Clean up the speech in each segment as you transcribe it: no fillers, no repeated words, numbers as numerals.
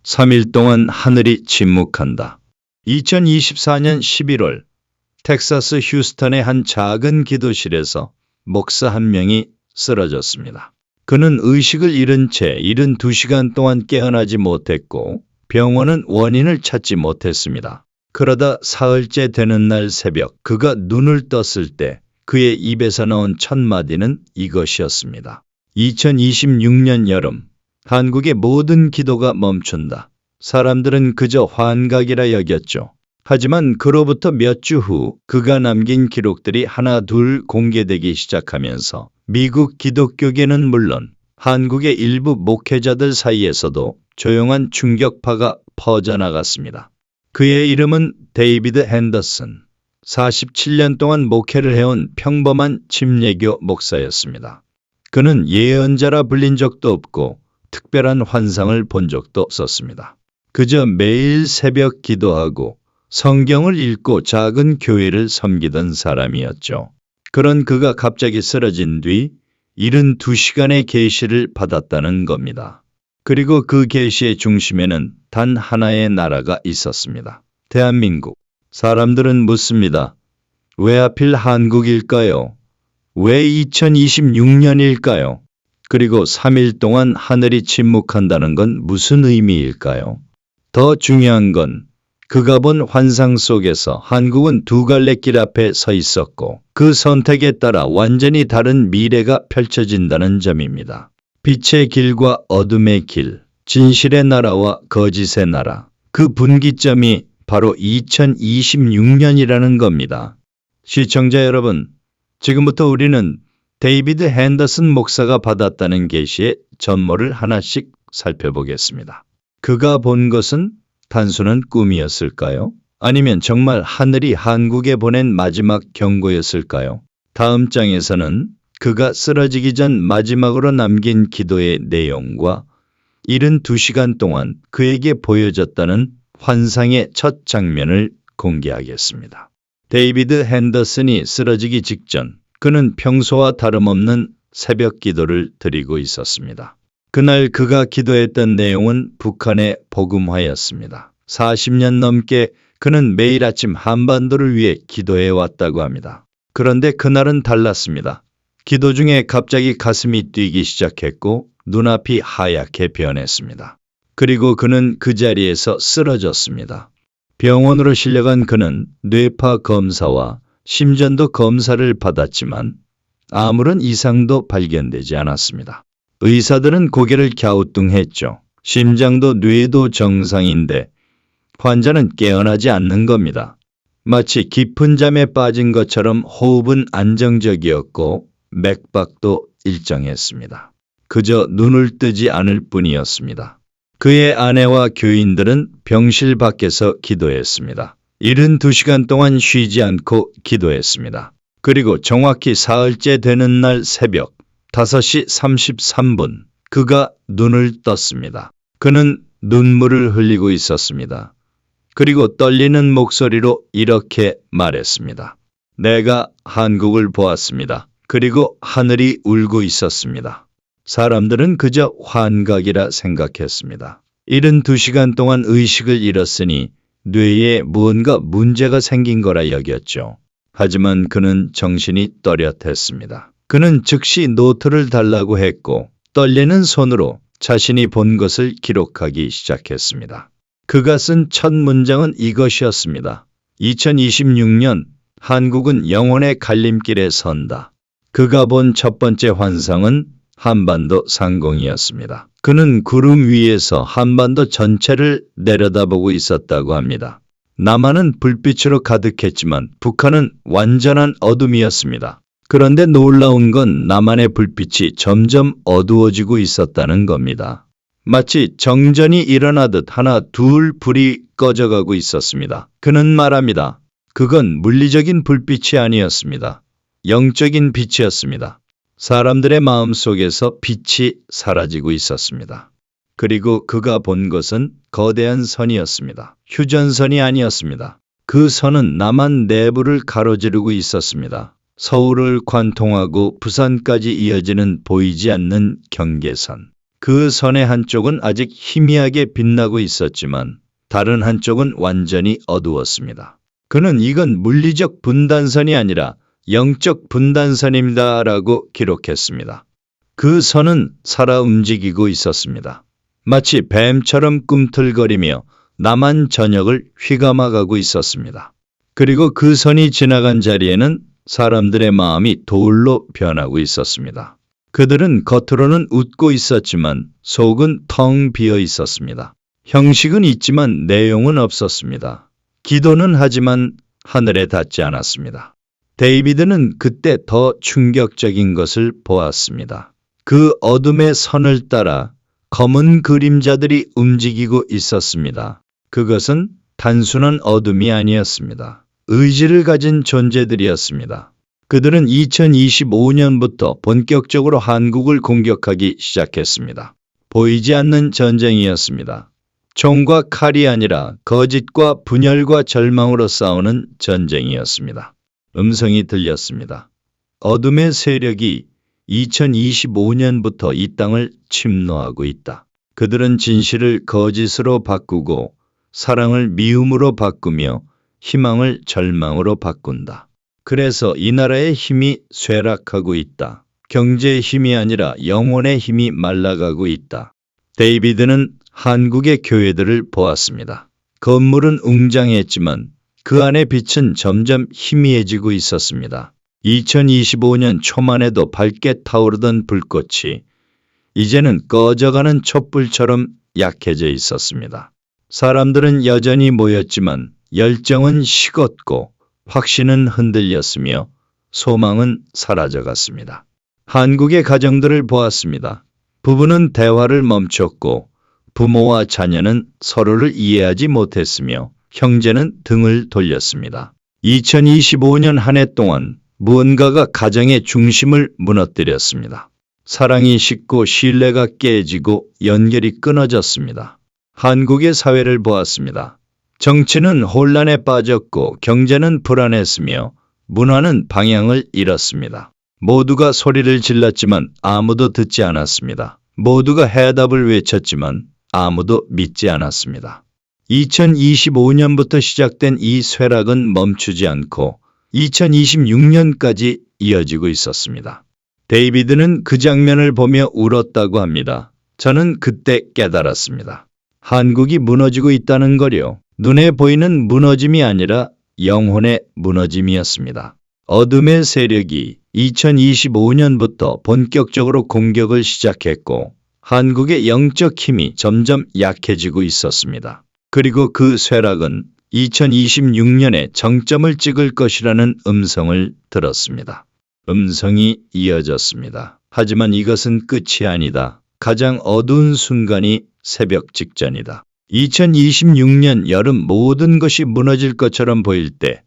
3일 동안 하늘이 침묵한다. 2024년 11월 텍사스 휴스턴의 한 작은 기도실에서 목사 한 명이 쓰러졌습니다. 그는 의식을 잃은 채 72시간 동안 깨어나지 못했고 병원은 원인을 찾지 못했습니다. 그러다 사흘째 되는 날 새벽 그가 눈을 떴을 때 그의 입에서 나온 첫 마디는 이것이었습니다. 2026년 여름 한국의 모든 기도가 멈춘다. 사람들은 그저 환각이라 여겼죠. 하지만 그로부터 몇 주 후 그가 남긴 기록들이 하나 둘 공개되기 시작하면서 미국 기독교계는 물론 한국의 일부 목회자들 사이에서도 조용한 충격파가 퍼져나갔습니다. 그의 이름은 데이비드 핸더슨, 47년 동안 목회를 해온 평범한 침례교 목사였습니다. 그는 예언자라 불린 적도 없고 특별한 환상을 본 적도 없었습니다. 그저 매일 새벽 기도하고 성경을 읽고 작은 교회를 섬기던 사람이었죠. 그런 그가 갑자기 쓰러진 뒤 72시간의 계시를 받았다는 겁니다. 그리고 그 계시의 중심에는 단 하나의 나라가 있었습니다. 대한민국. 사람들은 묻습니다. 왜 하필 한국일까요? 왜 2026년일까요? 그리고 3일 동안 하늘이 침묵한다는 건 무슨 의미일까요? 더 중요한 건 그가 본 환상 속에서 한국은 두 갈래 길 앞에 서 있었고 그 선택에 따라 완전히 다른 미래가 펼쳐진다는 점입니다. 빛의 길과 어둠의 길, 진실의 나라와 거짓의 나라, 그 분기점이 바로 2026년이라는 겁니다. 시청자 여러분, 지금부터 우리는 데이비드 핸더슨 목사가 받았다는 계시의 전모를 하나씩 살펴보겠습니다. 그가 본 것은 단순한 꿈이었을까요? 아니면 정말 하늘이 한국에 보낸 마지막 경고였을까요? 다음 장에서는 그가 쓰러지기 전 마지막으로 남긴 기도의 내용과 72시간 동안 그에게 보여졌다는 환상의 첫 장면을 공개하겠습니다. 데이비드 핸더슨이 쓰러지기 직전 그는 평소와 다름없는 새벽 기도를 드리고 있었습니다. 그날 그가 기도했던 내용은 북한의 복음화였습니다. 40년 넘게 그는 매일 아침 한반도를 위해 기도해 왔다고 합니다. 그런데 그날은 달랐습니다. 기도 중에 갑자기 가슴이 뛰기 시작했고 눈앞이 하얗게 변했습니다. 그리고 그는 그 자리에서 쓰러졌습니다. 병원으로 실려간 그는 뇌파 검사와 심전도 검사를 받았지만 아무런 이상도 발견되지 않았습니다. 의사들은 고개를 갸우뚱했죠. 심장도 뇌도 정상인데 환자는 깨어나지 않는 겁니다. 마치 깊은 잠에 빠진 것처럼 호흡은 안정적이었고 맥박도 일정했습니다. 그저 눈을 뜨지 않을 뿐이었습니다. 그의 아내와 교인들은 병실 밖에서 기도했습니다. 72시간 동안 쉬지 않고 기도했습니다. 그리고 정확히 사흘째 되는 날 새벽 5시 33분 그가 눈을 떴습니다. 그는 눈물을 흘리고 있었습니다. 그리고 떨리는 목소리로 이렇게 말했습니다. 내가 한국을 보았습니다. 그리고 하늘이 울고 있었습니다. 사람들은 그저 환각이라 생각했습니다. 72시간 동안 의식을 잃었으니 뇌에 무언가 문제가 생긴 거라 여겼죠. 하지만 그는 정신이 또렷했습니다. 그는 즉시 노트를 달라고 했고 떨리는 손으로 자신이 본 것을 기록하기 시작했습니다. 그가 쓴 첫 문장은 이것이었습니다. 2026년 한국은 영혼의 갈림길에 선다. 그가 본 첫 번째 환상은 한반도 상공이었습니다. 그는 구름 위에서 한반도 전체를 내려다보고 있었다고 합니다. 남한은 불빛으로 가득했지만 북한은 완전한 어둠이었습니다. 그런데 놀라운 건 남한의 불빛이 점점 어두워지고 있었다는 겁니다. 마치 정전이 일어나듯 하나 둘 불이 꺼져가고 있었습니다. 그는 말합니다. 그건 물리적인 불빛이 아니었습니다. 영적인 빛이었습니다. 사람들의 마음 속에서 빛이 사라지고 있었습니다. 그리고 그가 본 것은 거대한 선이었습니다. 휴전선이 아니었습니다. 그 선은 남한 내부를 가로지르고 있었습니다. 서울을 관통하고 부산까지 이어지는 보이지 않는 경계선. 그 선의 한쪽은 아직 희미하게 빛나고 있었지만 다른 한쪽은 완전히 어두웠습니다. 그는 이건 물리적 분단선이 아니라 영적 분단선입니다 라고 기록했습니다. 그 선은 살아 움직이고 있었습니다. 마치 뱀처럼 꿈틀거리며 남한 전역을 휘감아가고 있었습니다. 그리고 그 선이 지나간 자리에는 사람들의 마음이 돌로 변하고 있었습니다. 그들은 겉으로는 웃고 있었지만 속은 텅 비어 있었습니다. 형식은 있지만 내용은 없었습니다. 기도는 하지만 하늘에 닿지 않았습니다. 데이비드는 그때 더 충격적인 것을 보았습니다. 그 어둠의 선을 따라 검은 그림자들이 움직이고 있었습니다. 그것은 단순한 어둠이 아니었습니다. 의지를 가진 존재들이었습니다. 그들은 2025년부터 본격적으로 한국을 공격하기 시작했습니다. 보이지 않는 전쟁이었습니다. 총과 칼이 아니라 거짓과 분열과 절망으로 싸우는 전쟁이었습니다. 음성이 들렸습니다. 어둠의 세력이 2025년부터 이 땅을 침노하고 있다. 그들은 진실을 거짓으로 바꾸고 사랑을 미움으로 바꾸며 희망을 절망으로 바꾼다. 그래서 이 나라의 힘이 쇠락하고 있다. 경제의 힘이 아니라 영혼의 힘이 말라가고 있다. 데이비드는 한국의 교회들을 보았습니다. 건물은 웅장했지만 그 안의 빛은 점점 희미해지고 있었습니다. 2025년 초만 해도 밝게 타오르던 불꽃이 이제는 꺼져가는 촛불처럼 약해져 있었습니다. 사람들은 여전히 모였지만 열정은 식었고 확신은 흔들렸으며 소망은 사라져갔습니다. 한국의 가정들을 보았습니다. 부부는 대화를 멈췄고 부모와 자녀는 서로를 이해하지 못했으며 형제는 등을 돌렸습니다. 2025년 한 해 동안 무언가가 가정의 중심을 무너뜨렸습니다. 사랑이 식고 신뢰가 깨지고 연결이 끊어졌습니다. 한국의 사회를 보았습니다. 정치는 혼란에 빠졌고 경제는 불안했으며 문화는 방향을 잃었습니다. 모두가 소리를 질렀지만 아무도 듣지 않았습니다. 모두가 해답을 외쳤지만 아무도 믿지 않았습니다. 2025년부터 시작된 이 쇠락은 멈추지 않고 2026년까지 이어지고 있었습니다. 데이비드는 그 장면을 보며 울었다고 합니다. 저는 그때 깨달았습니다. 한국이 무너지고 있다는 거요. 눈에 보이는 무너짐이 아니라 영혼의 무너짐이었습니다. 어둠의 세력이 2025년부터 본격적으로 공격을 시작했고 한국의 영적 힘이 점점 약해지고 있었습니다. 그리고 그 쇠락은 2026년에 정점을 찍을 것이라는 음성을 들었습니다. 음성이 이어졌습니다. 하지만 이것은 끝이 아니다. 가장 어두운 순간이 새벽 직전이다. 2026년 여름 모든 것이 무너질 것처럼 보일 때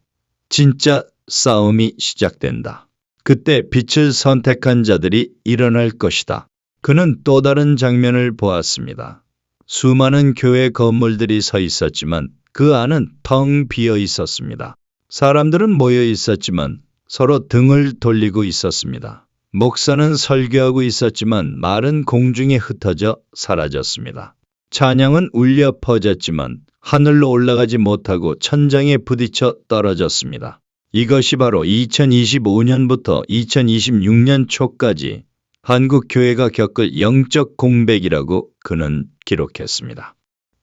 진짜 싸움이 시작된다. 그때 빛을 선택한 자들이 일어날 것이다. 그는 또 다른 장면을 보았습니다. 수많은 교회 건물들이 서 있었지만 그 안은 텅 비어 있었습니다. 사람들은 모여 있었지만 서로 등을 돌리고 있었습니다. 목사는 설교하고 있었지만 말은 공중에 흩어져 사라졌습니다. 찬양은 울려 퍼졌지만 하늘로 올라가지 못하고 천장에 부딪혀 떨어졌습니다. 이것이 바로 2025년부터 2026년 초까지 한국 교회가 겪을 영적 공백이라고 그는 기록했습니다.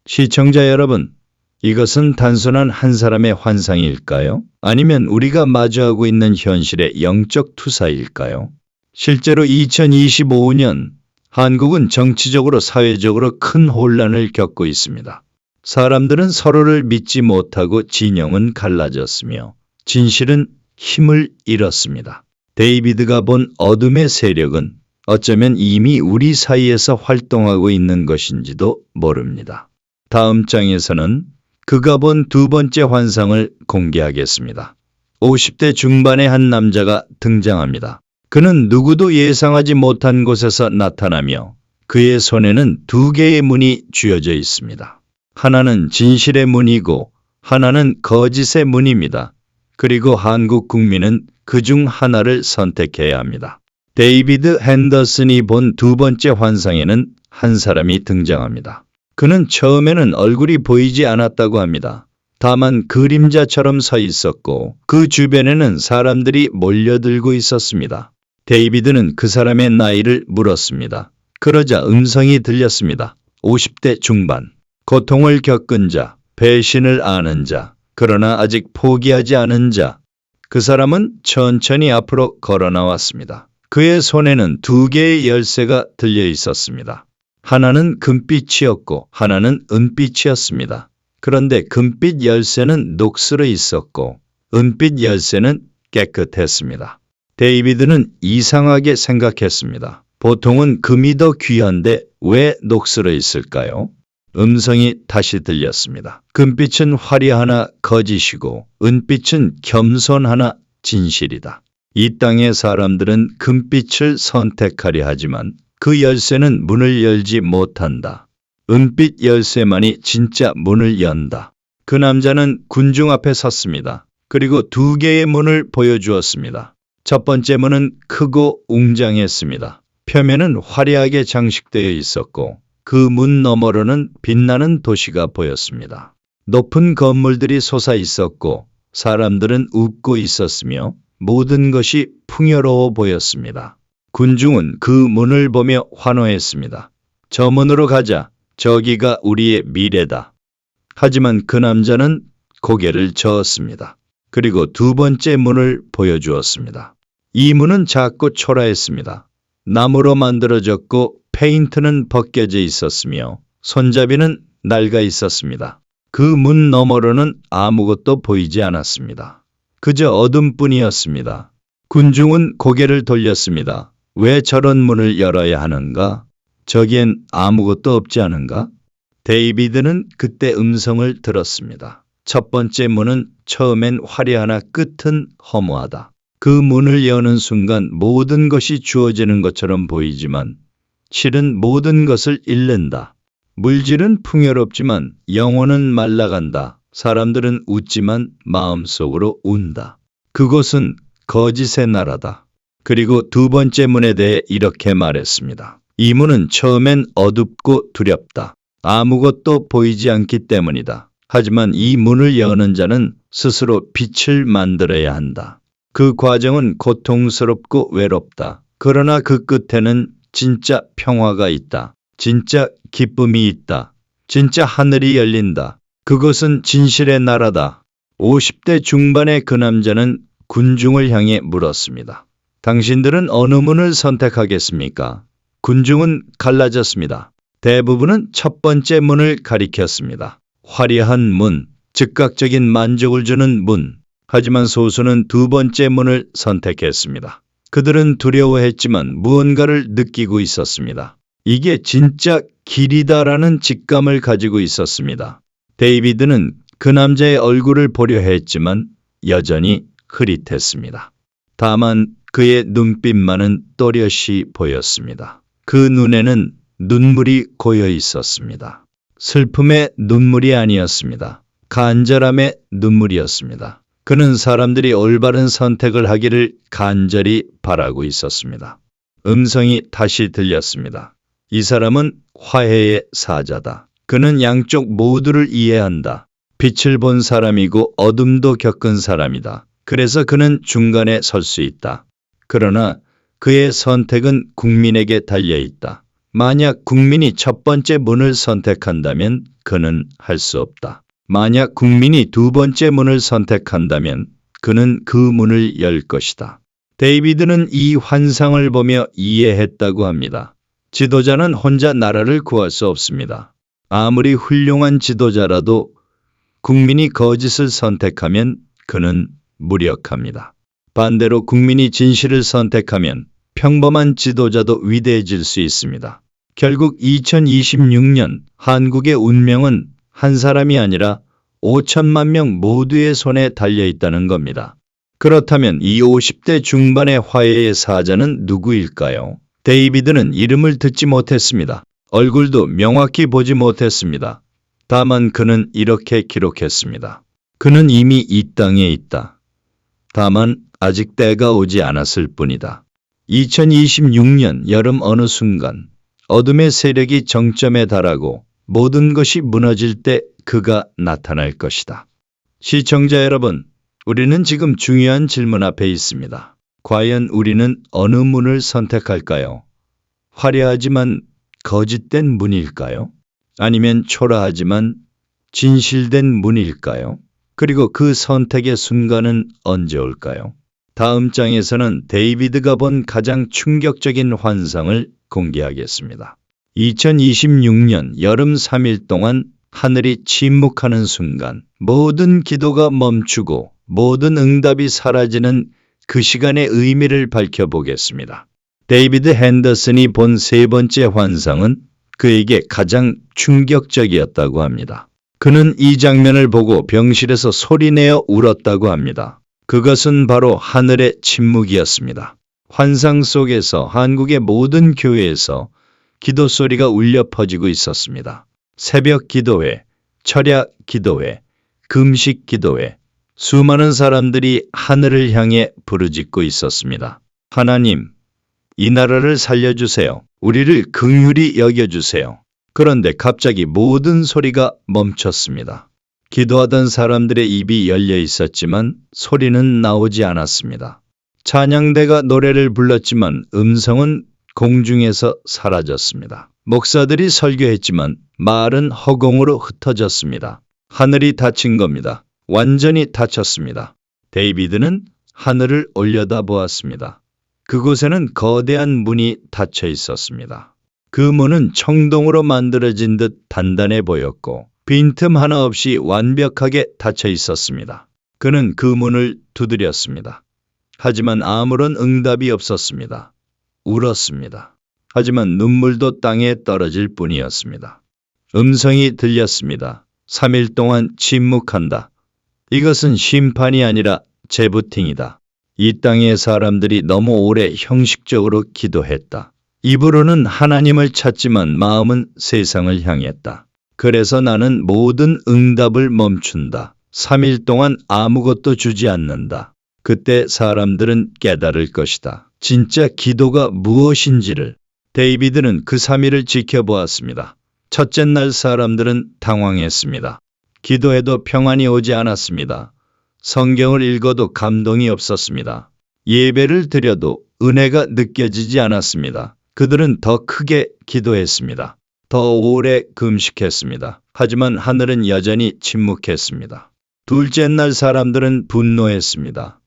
시청자 여러분, 이것은 단순한 한 사람의 환상일까요? 아니면 우리가 마주하고 있는 현실의 영적 투사일까요? 실제로 2025년 한국은 정치적으로 사회적으로 큰 혼란을 겪고 있습니다. 사람들은 서로를 믿지 못하고 진영은 갈라졌으며 진실은 힘을 잃었습니다. 데이비드가 본 어둠의 세력은 어쩌면 이미 우리 사이에서 활동하고 있는 것인지도 모릅니다. 다음 장에서는 그가 본 두 번째 환상을 공개하겠습니다. 50대 중반의 한 남자가 등장합니다. 그는 누구도 예상하지 못한 곳에서 나타나며 그의 손에는 두 개의 문이 쥐어져 있습니다. 하나는 진실의 문이고 하나는 거짓의 문입니다. 그리고 한국 국민은 그중 하나를 선택해야 합니다. 데이비드 핸더슨이 본 두 번째 환상에는 한 사람이 등장합니다. 그는 처음에는 얼굴이 보이지 않았다고 합니다. 다만 그림자처럼 서 있었고 그 주변에는 사람들이 몰려들고 있었습니다. 데이비드는 그 사람의 나이를 물었습니다. 그러자 음성이 들렸습니다. 50대 중반. 고통을 겪은 자, 배신을 아는 자, 그러나 아직 포기하지 않은 자. 그 사람은 천천히 앞으로 걸어 나왔습니다. 그의 손에는 2개의 열쇠가 들려 있었습니다. 하나는 금빛이었고 하나는 은빛이었습니다. 그런데 금빛 열쇠는 녹슬어 있었고 은빛 열쇠는 깨끗했습니다. 데이비드는 이상하게 생각했습니다. 보통은 금이 더 귀한데 왜 녹슬어 있을까요? 음성이 다시 들렸습니다. 금빛은 화려하나 거짓이고 은빛은 겸손하나 진실이다. 이 땅의 사람들은 금빛을 선택하려 하지만 그 열쇠는 문을 열지 못한다. 은빛 열쇠만이 진짜 문을 연다. 그 남자는 군중 앞에 섰습니다. 그리고 2개의 문을 보여주었습니다. 첫 번째 문은 크고 웅장했습니다. 표면은 화려하게 장식되어 있었고 그 문 너머로는 빛나는 도시가 보였습니다. 높은 건물들이 솟아 있었고 사람들은 웃고 있었으며 모든 것이 풍요로워 보였습니다. 군중은 그 문을 보며 환호했습니다. 저 문으로 가자. 저기가 우리의 미래다. 하지만 그 남자는 고개를 저었습니다. 그리고 2번째 문을 보여주었습니다. 이 문은 작고 초라했습니다. 나무로 만들어졌고 페인트는 벗겨져 있었으며 손잡이는 낡아 있었습니다. 그 문 너머로는 아무것도 보이지 않았습니다. 그저 어둠뿐이었습니다. 군중은 고개를 돌렸습니다. 왜 저런 문을 열어야 하는가? 저기엔 아무것도 없지 않은가? 데이비드는 그때 음성을 들었습니다. 첫 번째 문은 처음엔 화려하나 끝은 허무하다. 그 문을 여는 순간 모든 것이 주어지는 것처럼 보이지만 실은 모든 것을 잃는다. 물질은 풍요롭지만 영혼은 말라간다. 사람들은 웃지만 마음속으로 운다. 그곳은 거짓의 나라다. 그리고 2번째 문에 대해 이렇게 말했습니다. 이 문은 처음엔 어둡고 두렵다. 아무것도 보이지 않기 때문이다. 하지만 이 문을 여는 자는 스스로 빛을 만들어야 한다. 그 과정은 고통스럽고 외롭다. 그러나 그 끝에는 진짜 평화가 있다. 진짜 기쁨이 있다. 진짜 하늘이 열린다. 그것은 진실의 나라다. 50대 중반의 그 남자는 군중을 향해 물었습니다. 당신들은 어느 문을 선택하겠습니까? 군중은 갈라졌습니다. 대부분은 첫 번째 문을 가리켰습니다. 화려한 문, 즉각적인 만족을 주는 문. 하지만 소수는 2번째 문을 선택했습니다. 그들은 두려워했지만 무언가를 느끼고 있었습니다. 이게 진짜 길이다라는 직감을 가지고 있었습니다. 데이비드는 그 남자의 얼굴을 보려 했지만 여전히 흐릿했습니다. 다만 그의 눈빛만은 또렷이 보였습니다. 그 눈에는 눈물이 고여 있었습니다. 슬픔의 눈물이 아니었습니다. 간절함의 눈물이었습니다. 그는 사람들이 올바른 선택을 하기를 간절히 바라고 있었습니다. 음성이 다시 들렸습니다. 이 사람은 화해의 사자다. 그는 양쪽 모두를 이해한다. 빛을 본 사람이고 어둠도 겪은 사람이다. 그래서 그는 중간에 설 수 있다. 그러나 그의 선택은 국민에게 달려 있다. 만약 국민이 첫 번째 문을 선택한다면 그는 할 수 없다. 만약 국민이 2번째 문을 선택한다면 그는 그 문을 열 것이다. 데이비드는 이 환상을 보며 이해했다고 합니다. 지도자는 혼자 나라를 구할 수 없습니다. 아무리 훌륭한 지도자라도 국민이 거짓을 선택하면 그는 무력합니다. 반대로 국민이 진실을 선택하면 평범한 지도자도 위대해질 수 있습니다. 결국 2026년 한국의 운명은 한 사람이 아니라 5천만 명 모두의 손에 달려 있다는 겁니다. 그렇다면 이 50대 중반의 화해의 사자는 누구일까요? 데이비드는 이름을 듣지 못했습니다. 얼굴도 명확히 보지 못했습니다. 다만 그는 이렇게 기록했습니다. 그는 이미 이 땅에 있다. 다만 아직 때가 오지 않았을 뿐이다. 2026년 여름 어느 순간 어둠의 세력이 정점에 달하고 모든 것이 무너질 때 그가 나타날 것이다. 시청자 여러분, 우리는 지금 중요한 질문 앞에 있습니다. 과연 우리는 어느 문을 선택할까요? 화려하지만 거짓된 문일까요? 아니면 초라하지만 진실된 문일까요? 그리고 그 선택의 순간은 언제 올까요? 다음 장에서는 데이비드가 본 가장 충격적인 환상을 공개하겠습니다. 2026년 여름 3일 동안 하늘이 침묵하는 순간, 모든 기도가 멈추고 모든 응답이 사라지는 그 시간의 의미를 밝혀보겠습니다. 데이비드 핸더슨이 본 세 번째 환상은 그에게 가장 충격적이었다고 합니다. 그는 이 장면을 보고 병실에서 소리내어 울었다고 합니다. 그것은 바로 하늘의 침묵이었습니다. 환상 속에서 한국의 모든 교회에서 기도 소리가 울려 퍼지고 있었습니다. 새벽 기도회, 철야 기도회, 금식 기도회, 수많은 사람들이 하늘을 향해 부르짖고 있었습니다. 하나님, 이 나라를 살려주세요. 우리를 긍휼히 여겨주세요. 그런데 갑자기 모든 소리가 멈췄습니다. 기도하던 사람들의 입이 열려 있었지만 소리는 나오지 않았습니다. 찬양대가 노래를 불렀지만 음성은 공중에서 사라졌습니다. 목사들이 설교했지만 말은 허공으로 흩어졌습니다. 하늘이 닫힌 겁니다. 완전히 닫혔습니다. 데이비드는 하늘을 올려다보았습니다. 그곳에는 거대한 문이 닫혀 있었습니다. 그 문은 청동으로 만들어진 듯 단단해 보였고 빈틈 하나 없이 완벽하게 닫혀 있었습니다. 그는 그 문을 두드렸습니다. 하지만 아무런 응답이 없었습니다. 울었습니다. 하지만 눈물도 땅에 떨어질 뿐이었습니다. 음성이 들렸습니다. 3일 동안 침묵한다. 이것은 심판이 아니라 재부팅이다. 이 땅의 사람들이 너무 오래 형식적으로 기도했다. 입으로는 하나님을 찾지만 마음은 세상을 향했다. 그래서 나는 모든 응답을 멈춘다. 3일 동안 아무것도 주지 않는다. 그때 사람들은 깨달을 것이다. 진짜 기도가 무엇인지를. 데이비드는 그 3일을 지켜보았습니다. 첫째 날 사람들은 당황했습니다. 기도해도 평안이 오지 않았습니다. 성경을 읽어도 감동이 없었습니다. 예배를 드려도 은혜가 느껴지지 않았습니다. 그들은 더 크게 기도했습니다. 더 오래 금식했습니다. 하지만 하늘은 여전히 침묵했습니다. 둘째 날 사람들은 분노했습니다.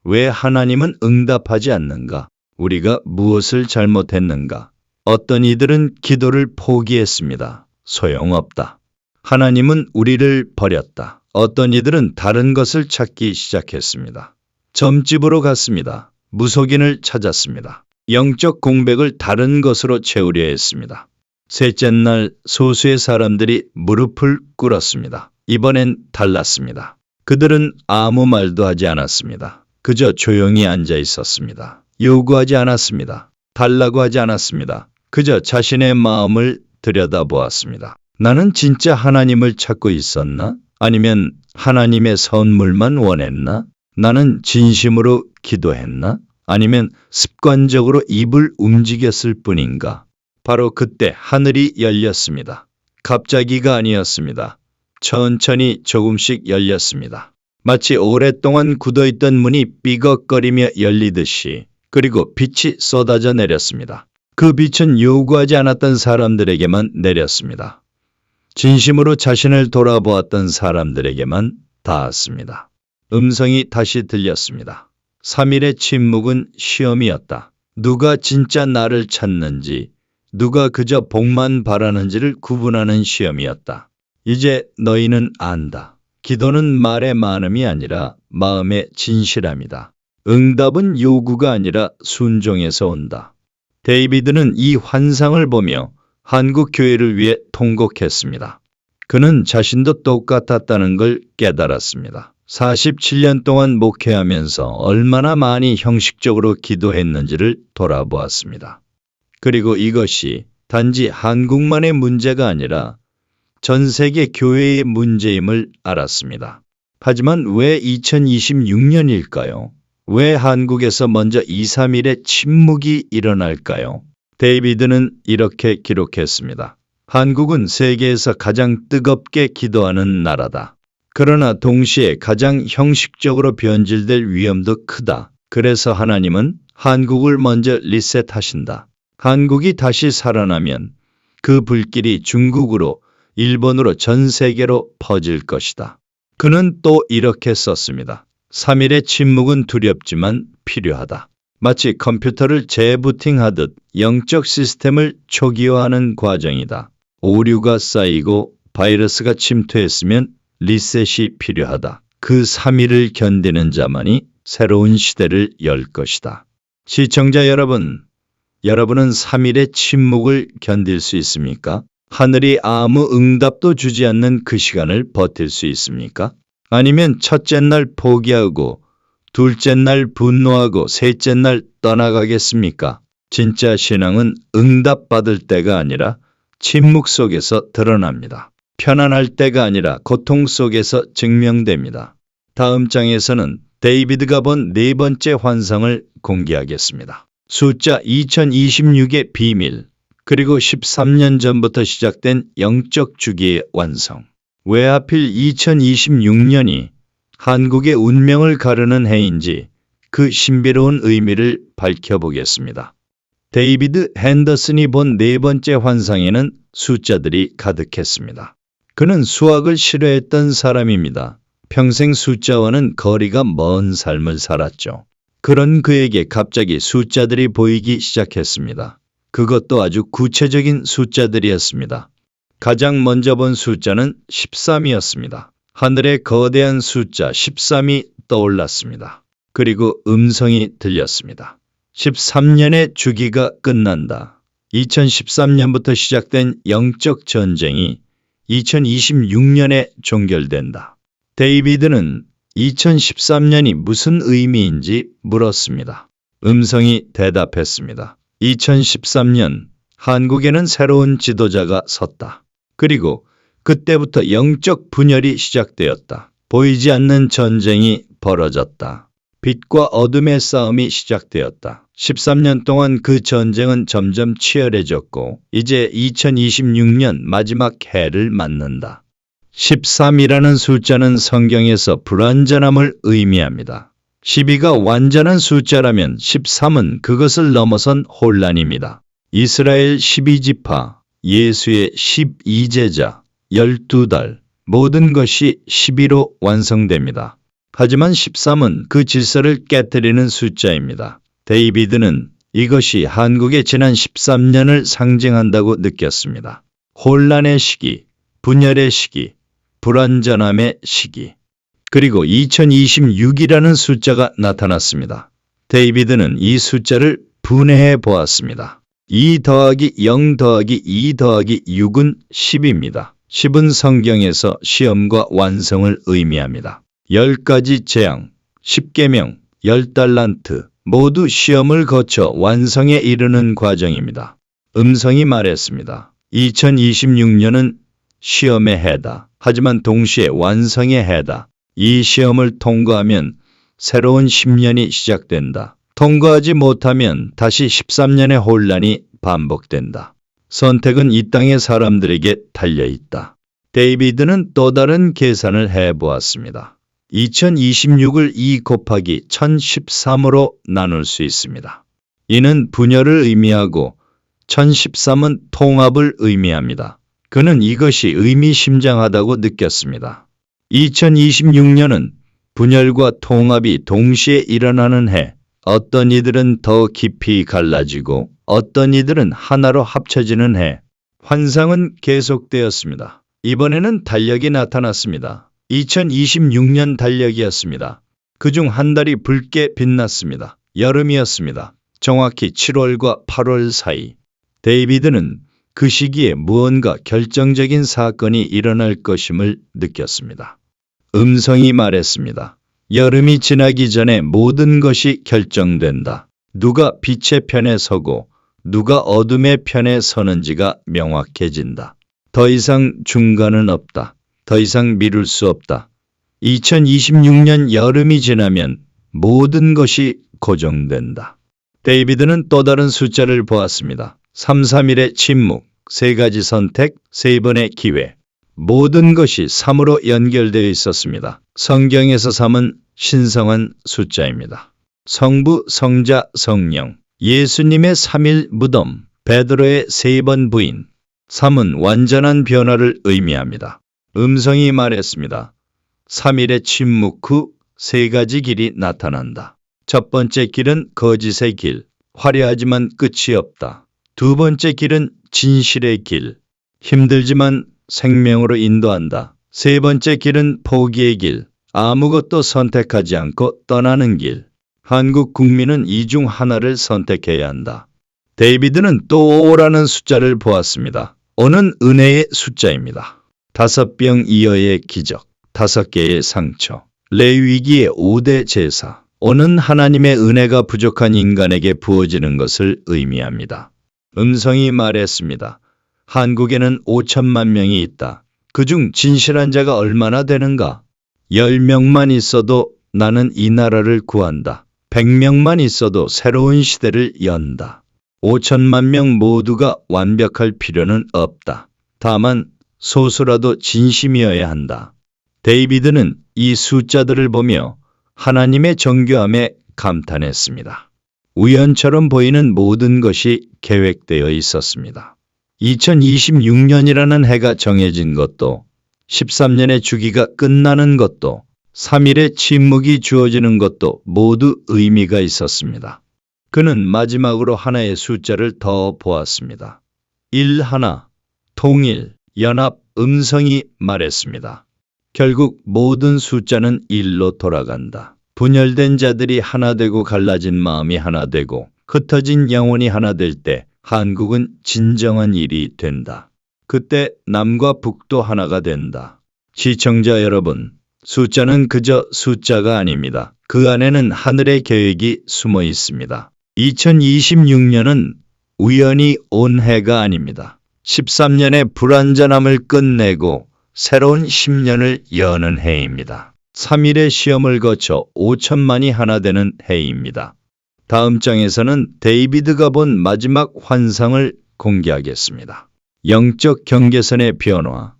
왜 하나님은 응답하지 않는가? 우리가 무엇을 잘못했는가? 어떤 이들은 기도를 포기했습니다. 소용없다. 하나님은 우리를 버렸다. 어떤 이들은 다른 것을 찾기 시작했습니다. 점집으로 갔습니다. 무속인을 찾았습니다. 영적 공백을 다른 것으로 채우려 했습니다. 셋째 날 소수의 사람들이 무릎을 꿇었습니다. 이번엔 달랐습니다. 그들은 아무 말도 하지 않았습니다. 그저 조용히 앉아 있었습니다. 요구하지 않았습니다. 달라고 하지 않았습니다. 그저 자신의 마음을 들여다보았습니다. 나는 진짜 하나님을 찾고 있었나? 아니면 하나님의 선물만 원했나? 나는 진심으로 기도했나? 아니면 습관적으로 입을 움직였을 뿐인가? 바로 그때 하늘이 열렸습니다. 갑자기가 아니었습니다. 천천히 조금씩 열렸습니다. 마치 오랫동안 굳어있던 문이 삐걱거리며 열리듯이. 그리고 빛이 쏟아져 내렸습니다. 그 빛은 요구하지 않았던 사람들에게만 내렸습니다. 진심으로 자신을 돌아보았던 사람들에게만 닿았습니다. 음성이 다시 들렸습니다. 3일의 침묵은 시험이었다. 누가 진짜 나를 찾는지, 누가 그저 복만 바라는지를 구분하는 시험이었다. 이제 너희는 안다. 기도는 말의 많음이 아니라 마음의 진실함이다. 응답은 요구가 아니라 순종에서 온다. 데이비드는 이 환상을 보며 한국 교회를 위해 통곡했습니다. 그는 자신도 똑같았다는 걸 깨달았습니다. 47년 동안 목회하면서 얼마나 많이 형식적으로 기도했는지를 돌아보았습니다. 그리고 이것이 단지 한국만의 문제가 아니라 전 세계 교회의 문제임을 알았습니다. 하지만 왜 2026년일까요? 왜 한국에서 먼저 2, 3일의 침묵이 일어날까요? 데이비드는 이렇게 기록했습니다. 한국은 세계에서 가장 뜨겁게 기도하는 나라다. 그러나 동시에 가장 형식적으로 변질될 위험도 크다. 그래서 하나님은 한국을 먼저 리셋하신다. 한국이 다시 살아나면 그 불길이 중국으로, 일본으로, 전 세계로 퍼질 것이다. 그는 또 이렇게 썼습니다. 3일의 침묵은 두렵지만 필요하다. 마치 컴퓨터를 재부팅하듯 영적 시스템을 초기화하는 과정이다. 오류가 쌓이고 바이러스가 침투했으면 리셋이 필요하다. 그 3일을 견디는 자만이 새로운 시대를 열 것이다. 시청자 여러분, 여러분은 3일의 침묵을 견딜 수 있습니까? 하늘이 아무 응답도 주지 않는 그 시간을 버틸 수 있습니까? 아니면 첫째 날 포기하고 둘째 날 분노하고 셋째 날 떠나가겠습니까? 진짜 신앙은 응답받을 때가 아니라 침묵 속에서 드러납니다. 편안할 때가 아니라 고통 속에서 증명됩니다. 다음 장에서는 데이비드가 본 네 번째 환상을 공개하겠습니다. 숫자 2026의 비밀, 그리고 13년 전부터 시작된 영적 주기의 완성. 왜 하필 2026년이 한국의 운명을 가르는 해인지 그 신비로운 의미를 밝혀보겠습니다. 데이비드 핸더슨이 본 네 번째 환상에는 숫자들이 가득했습니다. 그는 수학을 싫어했던 사람입니다. 평생 숫자와는 거리가 먼 삶을 살았죠. 그런 그에게 갑자기 숫자들이 보이기 시작했습니다. 그것도 아주 구체적인 숫자들이었습니다. 가장 먼저 본 숫자는 13이었습니다. 하늘의 거대한 숫자 13이 떠올랐습니다. 그리고 음성이 들렸습니다. 13년의 주기가 끝난다. 2013년부터 시작된 영적 전쟁이 2026년에 종결된다. 데이비드는 2013년이 무슨 의미인지 물었습니다. 음성이 대답했습니다. 2013년, 한국에는 새로운 지도자가 섰다. 그리고 그때부터 영적 분열이 시작되었다. 보이지 않는 전쟁이 벌어졌다. 빛과 어둠의 싸움이 시작되었다. 13년 동안 그 전쟁은 점점 치열해졌고 이제 2026년 마지막 해를 맞는다. 13이라는 숫자는 성경에서 불완전함을 의미합니다. 12가 완전한 숫자라면 13은 그것을 넘어선 혼란입니다. 이스라엘 12지파, 예수의 12제자, 12달, 모든 것이 12로 완성됩니다. 하지만 13은 그 질서를 깨뜨리는 숫자입니다. 데이비드는 이것이 한국의 지난 13년을 상징한다고 느꼈습니다. 혼란의 시기, 분열의 시기, 불완전함의 시기. 그리고 2026이라는 숫자가 나타났습니다. 데이비드는 이 숫자를 분해해 보았습니다. 2 더하기 0 더하기 2 더하기 6은 10입니다. 10은 성경에서 시험과 완성을 의미합니다. 10가지 재앙, 10계명, 10달란트 모두 시험을 거쳐 완성에 이르는 과정입니다. 음성이 말했습니다. 2026년은 시험의 해다. 하지만 동시에 완성의 해다. 이 시험을 통과하면 새로운 10년이 시작된다. 통과하지 못하면 다시 13년의 혼란이 반복된다. 선택은 이 땅의 사람들에게 달려있다. 데이비드는 또 다른 계산을 해보았습니다. 2026을 2 곱하기 1013으로 나눌 수 있습니다. 이는 분열을 의미하고 1013은 통합을 의미합니다. 그는 이것이 의미심장하다고 느꼈습니다. 2026년은 분열과 통합이 동시에 일어나는 해. 어떤 이들은 더 깊이 갈라지고 어떤 이들은 하나로 합쳐지는 해. 환상은 계속되었습니다. 이번에는 달력이 나타났습니다. 2026년 달력이었습니다. 그중 한 달이 붉게 빛났습니다. 여름이었습니다. 정확히 7월과 8월 사이. 데이비드는 그 시기에 무언가 결정적인 사건이 일어날 것임을 느꼈습니다. 음성이 말했습니다. 여름이 지나기 전에 모든 것이 결정된다. 누가 빛의 편에 서고 누가 어둠의 편에 서는지가 명확해진다. 더 이상 중간은 없다. 더 이상 미룰 수 없다. 2026년 여름이 지나면 모든 것이 고정된다. 데이비드는 또 다른 숫자를 보았습니다. 3-3일의 침묵, 3가지 선택, 3번의 기회. 모든 것이 3으로 연결되어 있었습니다. 성경에서 3은 신성한 숫자입니다. 성부, 성자, 성령, 예수님의 3일 무덤, 베드로의 3번 부인. 3은 완전한 변화를 의미합니다. 음성이 말했습니다. 3일의 침묵 후 3가지 길이 나타난다. 첫 번째 길은 거짓의 길, 화려하지만 끝이 없다. 두 번째 길은 진실의 길, 힘들지만 생명으로 인도한다. 세 번째 길은 포기의 길, 아무것도 선택하지 않고 떠나는 길. 한국 국민은 이 중 하나를 선택해야 한다. 데이비드는 또 5라는 숫자를 보았습니다. 5는 은혜의 숫자입니다. 5병 이어의 기적, 5개의 상처, 레위기의 5대 제사. 5는 하나님의 은혜가 부족한 인간에게 부어지는 것을 의미합니다. 음성이 말했습니다. 한국에는 5천만 명이 있다. 그중 진실한 자가 얼마나 되는가? 10명만 있어도 나는 이 나라를 구한다. 100명만 있어도 새로운 시대를 연다. 5천만 명 모두가 완벽할 필요는 없다. 다만 소수라도 진심이어야 한다. 데이비드는 이 숫자들을 보며 하나님의 정교함에 감탄했습니다. 우연처럼 보이는 모든 것이 계획되어 있었습니다. 2026년이라는 해가 정해진 것도, 13년의 주기가 끝나는 것도, 3일의 침묵이 주어지는 것도 모두 의미가 있었습니다. 그는 마지막으로 하나의 숫자를 더 보았습니다. 1 하나, 통일, 연합, 음성이 말했습니다. 결국 모든 숫자는 1로 돌아간다. 분열된 자들이 하나 되고 갈라진 마음이 하나 되고 흩어진 영혼이 하나 될 때 한국은 진정한 일이 된다. 그때 남과 북도 하나가 된다. 시청자 여러분, 숫자는 그저 숫자가 아닙니다. 그 안에는 하늘의 계획이 숨어 있습니다. 2026년은 우연히 온 해가 아닙니다. 13년의 불완전함을 끝내고 새로운 10년을 여는 해입니다. 3일의 시험을 거쳐 5천만이 하나 되는 해입니다. 다음 장에서는 데이비드가 본 마지막 환상을 공개하겠습니다. 영적 경계선의 변화.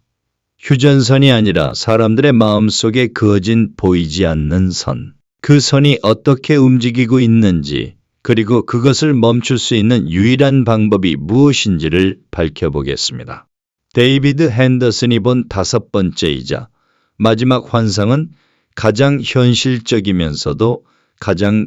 휴전선이 아니라 사람들의 마음속에 그어진 보이지 않는 선. 그 선이 어떻게 움직이고 있는지, 그리고 그것을 멈출 수 있는 유일한 방법이 무엇인지를 밝혀보겠습니다. 데이비드 핸더슨이 본 5번째이자 마지막 환상은 가장 현실적이면서도 가장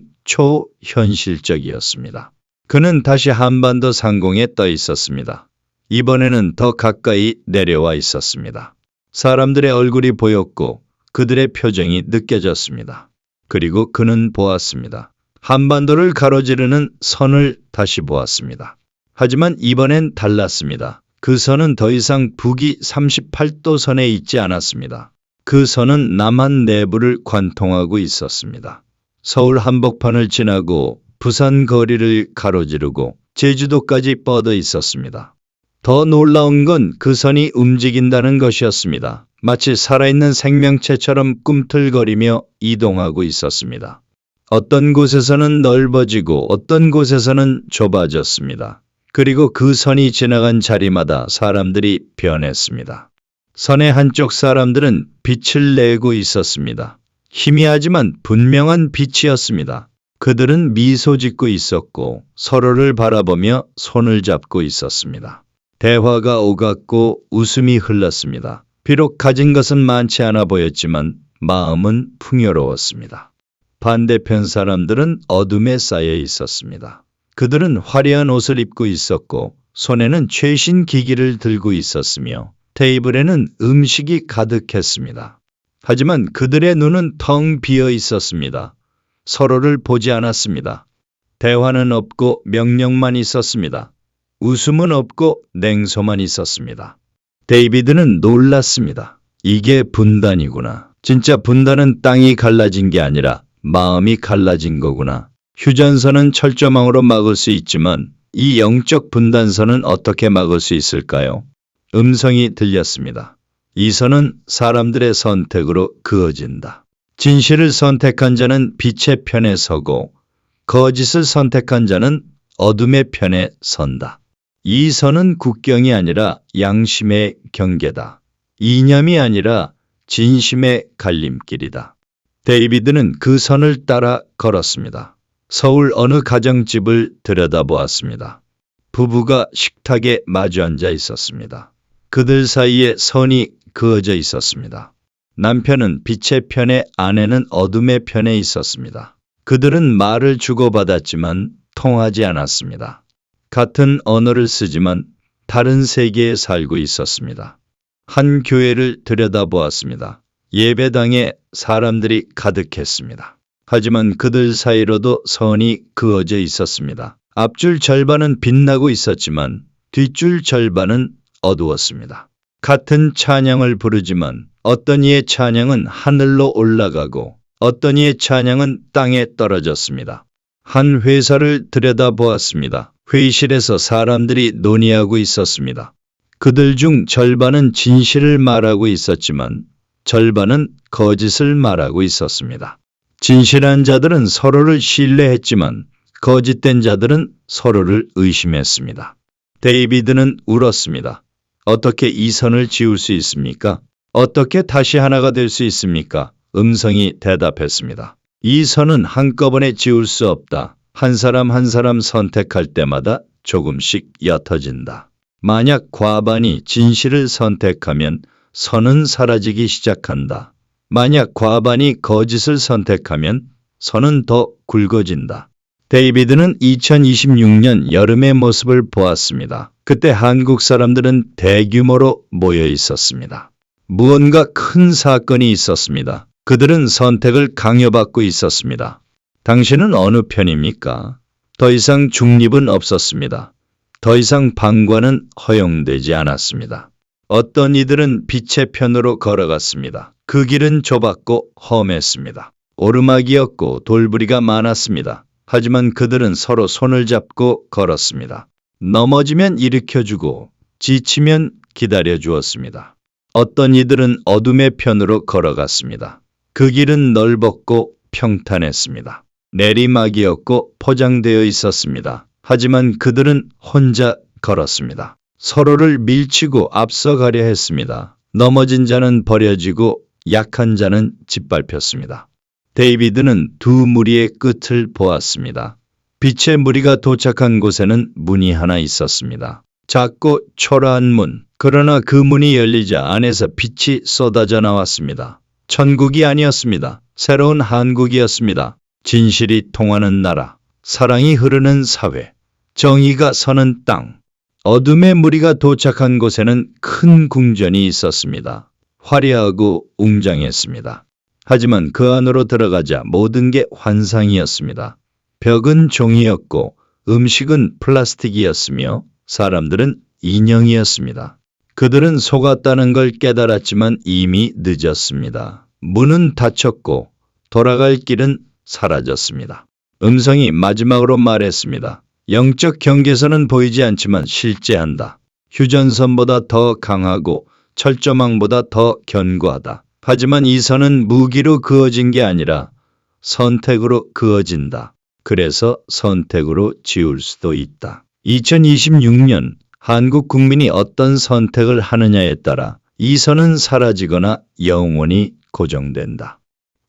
초현실적이었습니다. 그는 다시 한반도 상공에 떠 있었습니다. 이번에는 더 가까이 내려와 있었습니다. 사람들의 얼굴이 보였고 그들의 표정이 느껴졌습니다. 그리고 그는 보았습니다. 한반도를 가로지르는 선을 다시 보았습니다. 하지만 이번엔 달랐습니다. 그 선은 더 이상 북위 38도 선에 있지 않았습니다. 그 선은 남한 내부를 관통하고 있었습니다. 서울 한복판을 지나고 부산 거리를 가로지르고 제주도까지 뻗어 있었습니다. 더 놀라운 건 그 선이 움직인다는 것이었습니다. 마치 살아있는 생명체처럼 꿈틀거리며 이동하고 있었습니다. 어떤 곳에서는 넓어지고 어떤 곳에서는 좁아졌습니다. 그리고 그 선이 지나간 자리마다 사람들이 변했습니다. 선의 한쪽 사람들은 빛을 내고 있었습니다. 희미하지만 분명한 빛이었습니다. 그들은 미소 짓고 있었고 서로를 바라보며 손을 잡고 있었습니다. 대화가 오갔고 웃음이 흘렀습니다. 비록 가진 것은 많지 않아 보였지만 마음은 풍요로웠습니다. 반대편 사람들은 어둠에 쌓여 있었습니다. 그들은 화려한 옷을 입고 있었고 손에는 최신 기기를 들고 있었으며 테이블에는 음식이 가득했습니다. 하지만 그들의 눈은 텅 비어 있었습니다. 서로를 보지 않았습니다. 대화는 없고 명령만 있었습니다. 웃음은 없고 냉소만 있었습니다. 데이비드는 놀랐습니다. 이게 분단이구나. 진짜 분단은 땅이 갈라진 게 아니라 마음이 갈라진 거구나. 휴전선은 철조망으로 막을 수 있지만 이 영적 분단선은 어떻게 막을 수 있을까요? 음성이 들렸습니다. 이 선은 사람들의 선택으로 그어진다. 진실을 선택한 자는 빛의 편에 서고 거짓을 선택한 자는 어둠의 편에 선다. 이 선은 국경이 아니라 양심의 경계다. 이념이 아니라 진심의 갈림길이다. 데이비드는 그 선을 따라 걸었습니다. 서울 어느 가정집을 들여다보았습니다. 부부가 식탁에 마주 앉아 있었습니다. 그들 사이에 선이 그어져 있었습니다. 남편은 빛의 편에, 아내는 어둠의 편에 있었습니다. 그들은 말을 주고받았지만 통하지 않았습니다. 같은 언어를 쓰지만 다른 세계에 살고 있었습니다. 한 교회를 들여다보았습니다. 예배당에 사람들이 가득했습니다. 하지만 그들 사이로도 선이 그어져 있었습니다. 앞줄 절반은 빛나고 있었지만 뒷줄 절반은 어두웠습니다. 같은 찬양을 부르지만 어떤 이의 찬양은 하늘로 올라가고 어떤 이의 찬양은 땅에 떨어졌습니다. 한 회사를 들여다보았습니다. 회의실에서 사람들이 논의하고 있었습니다. 그들 중 절반은 진실을 말하고 있었지만 절반은 거짓을 말하고 있었습니다. 진실한 자들은 서로를 신뢰했지만 거짓된 자들은 서로를 의심했습니다. 데이비드는 울었습니다. 어떻게 이 선을 지울 수 있습니까? 어떻게 다시 하나가 될 수 있습니까? 음성이 대답했습니다. 이 선은 한꺼번에 지울 수 없다. 한 사람 한 사람 선택할 때마다 조금씩 옅어진다. 만약 과반이 진실을 선택하면 선은 사라지기 시작한다. 만약 과반이 거짓을 선택하면 선은 더 굵어진다. 데이비드는 2026년 여름의 모습을 보았습니다. 그때 한국 사람들은 대규모로 모여 있었습니다. 무언가 큰 사건이 있었습니다. 그들은 선택을 강요받고 있었습니다. 당신은 어느 편입니까? 더 이상 중립은 없었습니다. 더 이상 방관은 허용되지 않았습니다. 어떤 이들은 빛의 편으로 걸어갔습니다. 그 길은 좁았고 험했습니다. 오르막이었고 돌부리가 많았습니다. 하지만 그들은 서로 손을 잡고 걸었습니다. 넘어지면 일으켜주고 지치면 기다려주었습니다. 어떤 이들은 어둠의 편으로 걸어갔습니다. 그 길은 넓었고 평탄했습니다. 내리막이었고 포장되어 있었습니다. 하지만 그들은 혼자 걸었습니다. 서로를 밀치고 앞서가려 했습니다. 넘어진 자는 버려지고 약한 자는 짓밟혔습니다. 데이비드는 두 무리의 끝을 보았습니다. 빛의 무리가 도착한 곳에는 문이 하나 있었습니다. 작고 초라한 문. 그러나 그 문이 열리자 안에서 빛이 쏟아져 나왔습니다. 천국이 아니었습니다. 새로운 한국이었습니다. 진실이 통하는 나라, 사랑이 흐르는 사회, 정의가 서는 땅. 어둠의 무리가 도착한 곳에는 큰 궁전이 있었습니다. 화려하고 웅장했습니다. 하지만 그 안으로 들어가자 모든 게 환상이었습니다. 벽은 종이였고 음식은 플라스틱이었으며 사람들은 인형이었습니다. 그들은 속았다는 걸 깨달았지만 이미 늦었습니다. 문은 닫혔고 돌아갈 길은 사라졌습니다. 음성이 마지막으로 말했습니다. 영적 경계선은 보이지 않지만 실제한다. 휴전선보다 더 강하고 철조망보다 더 견고하다. 하지만 이 선은 무기로 그어진 게 아니라 선택으로 그어진다. 그래서 선택으로 지울 수도 있다. 2026년 한국 국민이 어떤 선택을 하느냐에 따라 이 선은 사라지거나 영원히 고정된다.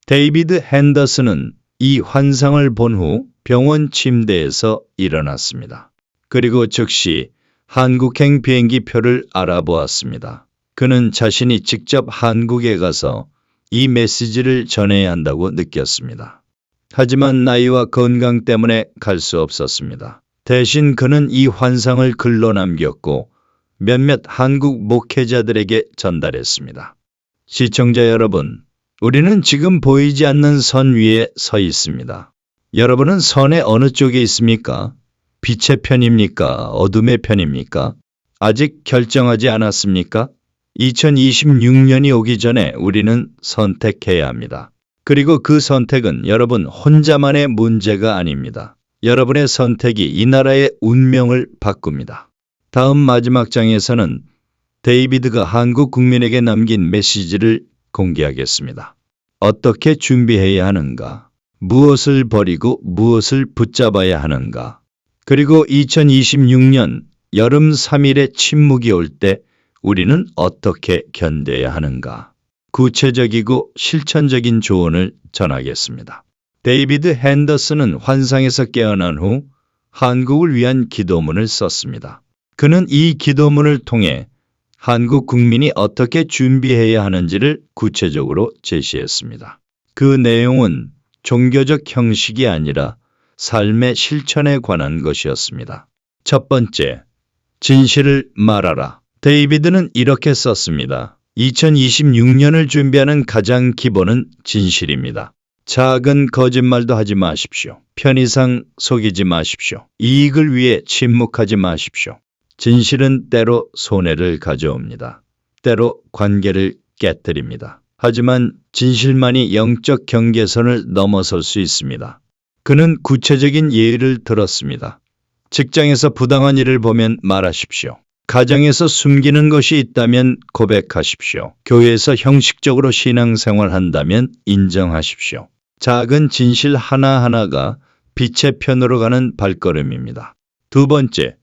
데이비드 핸더슨은 이 환상을 본 후 병원 침대에서 일어났습니다. 그리고 즉시 한국행 비행기 표를 알아보았습니다. 그는 자신이 직접 한국에 가서 이 메시지를 전해야 한다고 느꼈습니다. 하지만 나이와 건강 때문에 갈 수 없었습니다. 대신 그는 이 환상을 글로 남겼고 몇몇 한국 목회자들에게 전달했습니다. 시청자 여러분, 우리는 지금 보이지 않는 선 위에 서 있습니다. 여러분은 선의 어느 쪽에 있습니까? 빛의 편입니까? 어둠의 편입니까? 아직 결정하지 않았습니까? 2026년이 오기 전에 우리는 선택해야 합니다. 그리고 그 선택은 여러분 혼자만의 문제가 아닙니다. 여러분의 선택이 이 나라의 운명을 바꿉니다. 다음 마지막 장에서는 데이비드가 한국 국민에게 남긴 메시지를 공개하겠습니다. 어떻게 준비해야 하는가? 무엇을 버리고 무엇을 붙잡아야 하는가? 그리고 2026년 여름 3일의 침묵이 올 때 우리는 어떻게 견뎌야 하는가? 구체적이고 실천적인 조언을 전하겠습니다. 데이비드 핸더슨은 환상에서 깨어난 후 한국을 위한 기도문을 썼습니다. 그는 이 기도문을 통해 한국 국민이 어떻게 준비해야 하는지를 구체적으로 제시했습니다. 그 내용은 종교적 형식이 아니라 삶의 실천에 관한 것이었습니다. 첫 번째, 진실을 말하라. 데이비드는 이렇게 썼습니다. 2026년을 준비하는 가장 기본은 진실입니다. 작은 거짓말도 하지 마십시오. 편의상 속이지 마십시오. 이익을 위해 침묵하지 마십시오. 진실은 때로 손해를 가져옵니다. 때로 관계를 깨뜨립니다. 하지만 진실만이 영적 경계선을 넘어설 수 있습니다. 그는 구체적인 예를 들었습니다. 직장에서 부당한 일을 보면 말하십시오. 가정에서 숨기는 것이 있다면 고백하십시오. 교회에서 형식적으로 신앙생활 한다면 인정하십시오. 작은 진실 하나하나가 빛의 편으로 가는 발걸음입니다. 두 번째,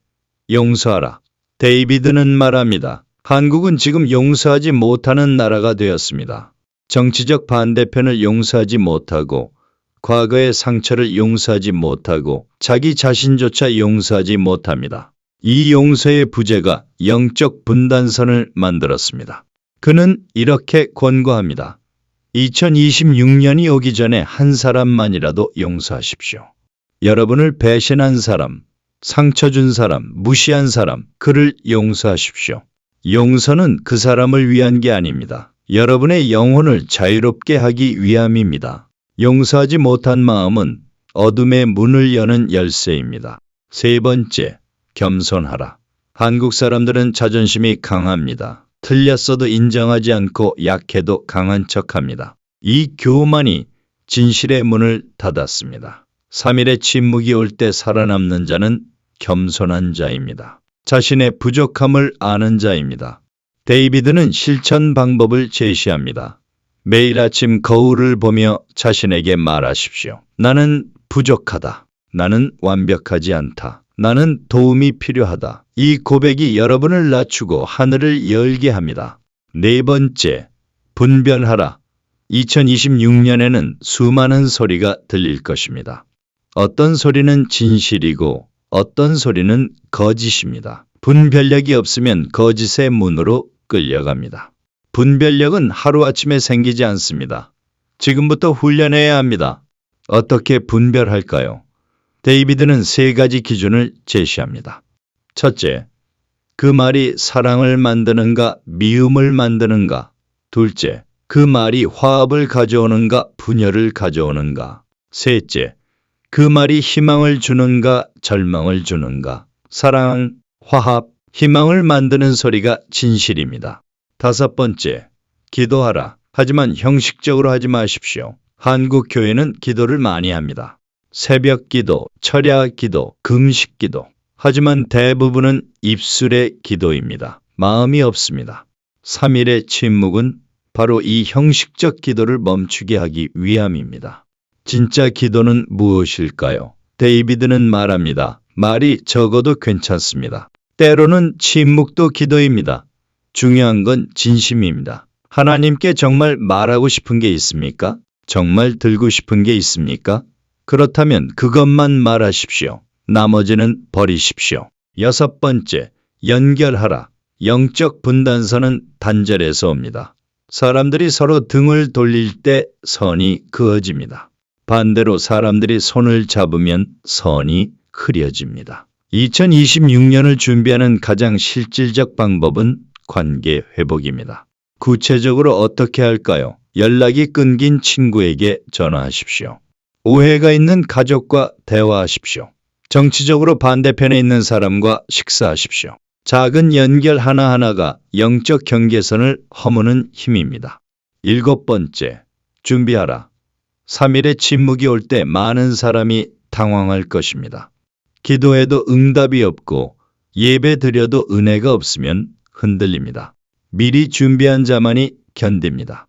용서하라. 데이비드는 말합니다. 한국은 지금 용서하지 못하는 나라가 되었습니다. 정치적 반대편을 용서하지 못하고 과거의 상처를 용서하지 못하고 자기 자신조차 용서하지 못합니다. 이 용서의 부재가 영적 분단선을 만들었습니다. 그는 이렇게 권고합니다. 2026년이 오기 전에 한 사람만이라도 용서하십시오. 여러분을 배신한 사람, 상처 준 사람, 무시한 사람, 그를 용서하십시오. 용서는 그 사람을 위한 게 아닙니다. 여러분의 영혼을 자유롭게 하기 위함입니다. 용서하지 못한 마음은 어둠의 문을 여는 열쇠입니다. 세 번째, 겸손하라. 한국 사람들은 자존심이 강합니다. 틀렸어도 인정하지 않고 약해도 강한 척합니다. 이 교만이 진실의 문을 닫았습니다. 3일의 침묵이 올 때 살아남는 자는 겸손한 자입니다. 자신의 부족함을 아는 자입니다. 데이비드는 실천 방법을 제시합니다. 매일 아침 거울을 보며 자신에게 말하십시오. 나는 부족하다. 나는 완벽하지 않다. 나는 도움이 필요하다. 이 고백이 여러분을 낮추고 하늘을 열게 합니다. 네 번째, 분별하라. 2026년에는 수많은 소리가 들릴 것입니다. 어떤 소리는 진실이고 어떤 소리는 거짓입니다. 분별력이 없으면 거짓의 문으로 끌려갑니다. 분별력은 하루아침에 생기지 않습니다. 지금부터 훈련해야 합니다. 어떻게 분별할까요? 데이비드는 세 가지 기준을 제시합니다. 첫째, 그 말이 사랑을 만드는가, 미움을 만드는가. 둘째, 그 말이 화합을 가져오는가, 분열을 가져오는가. 셋째, 그 말이 희망을 주는가, 절망을 주는가. 사랑, 화합, 희망을 만드는 소리가 진실입니다. 다섯 번째, 기도하라. 하지만 형식적으로 하지 마십시오. 한국 교회는 기도를 많이 합니다. 새벽 기도, 철야 기도, 금식 기도. 하지만 대부분은 입술의 기도입니다. 마음이 없습니다. 3일의 침묵은 바로 이 형식적 기도를 멈추게 하기 위함입니다. 진짜 기도는 무엇일까요? 데이비드는 말합니다. 말이 적어도 괜찮습니다. 때로는 침묵도 기도입니다. 중요한 건 진심입니다. 하나님께 정말 말하고 싶은 게 있습니까? 정말 들고 싶은 게 있습니까? 그렇다면 그것만 말하십시오. 나머지는 버리십시오. 여섯 번째, 연결하라. 영적 분단선은 단절에서 옵니다. 사람들이 서로 등을 돌릴 때 선이 그어집니다. 반대로 사람들이 손을 잡으면 선이 흐려집니다. 2026년을 준비하는 가장 실질적 방법은 관계 회복입니다. 구체적으로 어떻게 할까요? 연락이 끊긴 친구에게 전화하십시오. 오해가 있는 가족과 대화하십시오. 정치적으로 반대편에 있는 사람과 식사하십시오. 작은 연결 하나하나가 영적 경계선을 허무는 힘입니다. 일곱 번째, 준비하라. 3일의 침묵이 올 때 많은 사람이 당황할 것입니다. 기도해도 응답이 없고 예배 드려도 은혜가 없으면 흔들립니다. 미리 준비한 자만이 견딥니다.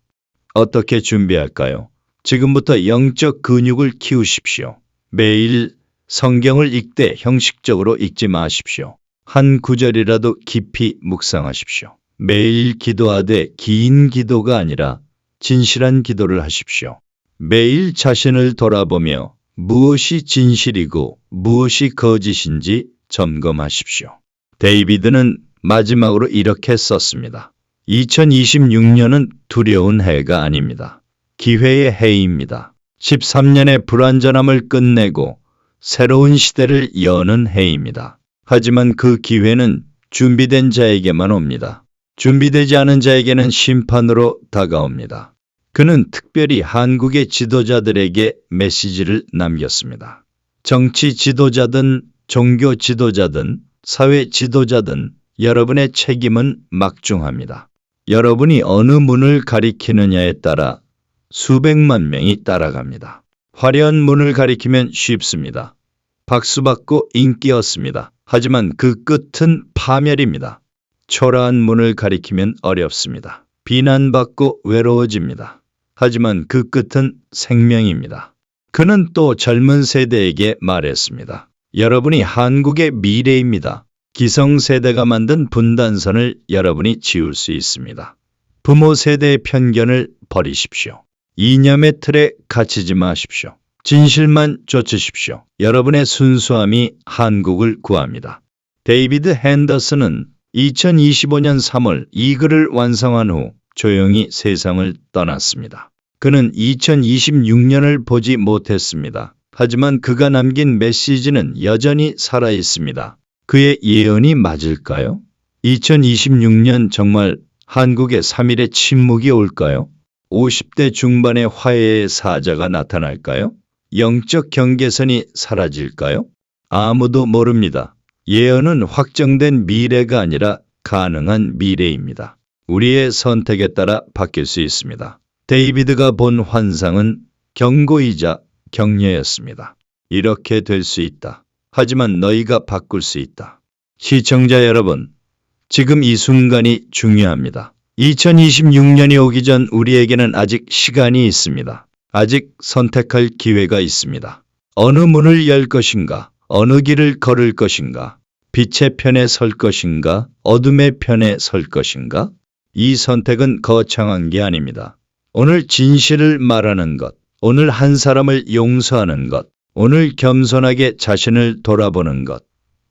어떻게 준비할까요? 지금부터 영적 근육을 키우십시오. 매일 성경을 읽되 형식적으로 읽지 마십시오. 한 구절이라도 깊이 묵상하십시오. 매일 기도하되 긴 기도가 아니라 진실한 기도를 하십시오. 매일 자신을 돌아보며 무엇이 진실이고 무엇이 거짓인지 점검하십시오. 데이비드는 마지막으로 이렇게 썼습니다. 2026년은 두려운 해가 아닙니다. 기회의 해입니다. 13년의 불완전함을 끝내고 새로운 시대를 여는 해입니다. 하지만 그 기회는 준비된 자에게만 옵니다. 준비되지 않은 자에게는 심판으로 다가옵니다. 그는 특별히 한국의 지도자들에게 메시지를 남겼습니다. 정치 지도자든 종교 지도자든 사회 지도자든 여러분의 책임은 막중합니다. 여러분이 어느 문을 가리키느냐에 따라 수백만 명이 따라갑니다. 화려한 문을 가리키면 쉽습니다. 박수받고 인기 얻습니다. 하지만 그 끝은 파멸입니다. 초라한 문을 가리키면 어렵습니다. 비난받고 외로워집니다. 하지만 그 끝은 생명입니다. 그는 또 젊은 세대에게 말했습니다. 여러분이 한국의 미래입니다. 기성세대가 만든 분단선을 여러분이 지울 수 있습니다. 부모 세대의 편견을 버리십시오. 이념의 틀에 갇히지 마십시오. 진실만 쫓으십시오. 여러분의 순수함이 한국을 구합니다. 데이비드 핸더슨은 2025년 3월 이 글을 완성한 후 조용히 세상을 떠났습니다. 그는 2026년을 보지 못했습니다. 하지만 그가 남긴 메시지는 여전히 살아 있습니다. 그의 예언이 맞을까요? 2026년 정말 한국에 3일의 침묵이 올까요? 50대 중반의 화해의 사자가 나타날까요? 영적 경계선이 사라질까요? 아무도 모릅니다. 예언은 확정된 미래가 아니라 가능한 미래입니다. 우리의 선택에 따라 바뀔 수 있습니다. 데이비드가 본 환상은 경고이자 격려였습니다. 이렇게 될 수 있다. 하지만 너희가 바꿀 수 있다. 시청자 여러분, 지금 이 순간이 중요합니다. 2026년이 오기 전 우리에게는 아직 시간이 있습니다. 아직 선택할 기회가 있습니다. 어느 문을 열 것인가? 어느 길을 걸을 것인가? 빛의 편에 설 것인가? 어둠의 편에 설 것인가? 이 선택은 거창한 게 아닙니다. 오늘 진실을 말하는 것, 오늘 한 사람을 용서하는 것, 오늘 겸손하게 자신을 돌아보는 것,